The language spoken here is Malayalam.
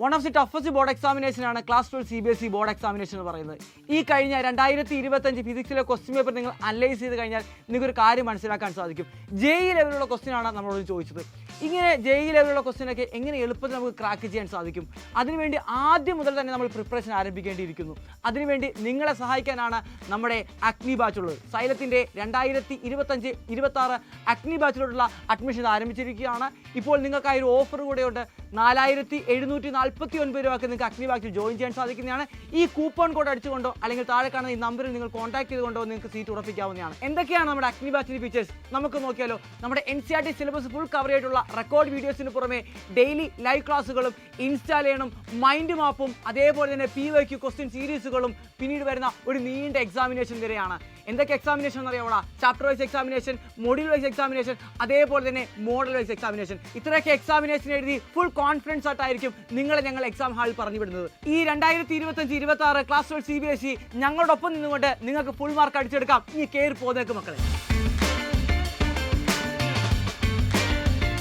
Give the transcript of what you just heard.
One of the toughest board എക്സാമിനേഷനാണ് ക്ലാസ് 12 CBSE ബോർഡ് എക്സാമിനേഷൻ എന്ന് പറയുന്നത്. ഈ കഴിഞ്ഞ 2025 ഫിസിക്സിലെ ക്വസ്റ്റ്യൻ പേപ്പർ നിങ്ങൾ അനലൈസ് ചെയ്ത് കഴിഞ്ഞാൽ നിങ്ങൾക്കൊരു കാര്യം മനസ്സിലാക്കാൻ സാധിക്കും. JEE ലെവലുള്ള ക്വസ്റ്റ്യനാണ് നമ്മളോട് ചോദിച്ചത്. ഇങ്ങനെ JEE ലെവലുള്ള ക്വസ്റ്റ്യനൊക്കെ എങ്ങനെ എളുപ്പത്തിൽ നമുക്ക് ക്രാക്ക് ചെയ്യാൻ സാധിക്കും? അതിനുവേണ്ടി ആദ്യം മുതൽ തന്നെ നമ്മൾ പ്രിപ്പറേഷൻ ആരംഭിക്കേണ്ടിയിരിക്കുന്നു. അതിനുവേണ്ടി നിങ്ങളെ സഹായിക്കാനാണ് നമ്മുടെ അഗ്നി ബാച്ചുള്ളത്. സൈലത്തിൻ്റെ 2025-26 അഗ്നി ബാച്ചിലോട്ടുള്ള അഡ്മിഷൻ ആരംഭിച്ചിരിക്കുകയാണ്. ഇപ്പോൾ നിങ്ങൾക്കായി ഒരു ഓഫർ കൂടെയുണ്ട്. 4749 രൂപയ്ക്ക് നിങ്ങൾക്ക് അഗ്നി ബാച്ചിൽ ജോയിൻ ചെയ്യാൻ സാധിക്കുന്നതാണ്. ഈ കൂപ്പൺ കോഡ് അടിച്ചുകൊണ്ടോ അല്ലെങ്കിൽ താഴെ കാണുന്ന ഈ നമ്പറിൽ നിങ്ങൾ കോൺടാക്ട് ചെയ്തുകൊണ്ടോ നിങ്ങൾക്ക് സീറ്റ് ഉറപ്പിക്കാവുന്നതാണ്. എന്തൊക്കെയാണ് നമ്മുടെ അഗ്നി ബാച്ചിൻ്റെ ഫീച്ചേഴ്സ് നമുക്ക് നോക്കിയാലോ. നമ്മുടെ NCERT സിലബസ് ഫുൾ കവർ ആയിട്ടുള്ള റെക്കോർഡ് വീഡിയോസിന് പുറമെ ഡെയിലി ലൈവ് ക്ലാസ്സുകളും ഇൻസ്റ്റാൾ ചെയ്യണം, മൈൻഡ് മാപ്പും അതേപോലെ തന്നെ PYQ ക്വസ്റ്റ്യൻ സീരീസുകളും പിന്നീട് വരുന്ന ഒരു നീണ്ട എക്സാമിനേഷൻ വരെയാണ്. എന്തൊക്കെ എക്സാമിനേഷൻ എന്നറിയാവുള്ള chapter wise examination, module wise examination, അതേപോലെ തന്നെ മോഡൽ വൈസ് എക്സാമിനേഷൻ. ഇത്രയൊക്കെ എക്സാമിനേഷൻ എഴുതി ഫുൾ കോൺഫിഡൻസ് ആയിട്ടായിരിക്കും നിങ്ങളെ ഞങ്ങൾ എക്സാം ഹാളിൽ പറഞ്ഞു വിടുന്നത്. ഈ 2025-26 ക്ലാസ് 12 CBSE ഞങ്ങളോടൊപ്പം നിന്നുകൊണ്ട് നിങ്ങൾക്ക് ഫുൾ മാർക്ക് അടിച്ചെടുക്കാം. ഈ കയറി പോന്നേക്ക് മക്കളെ.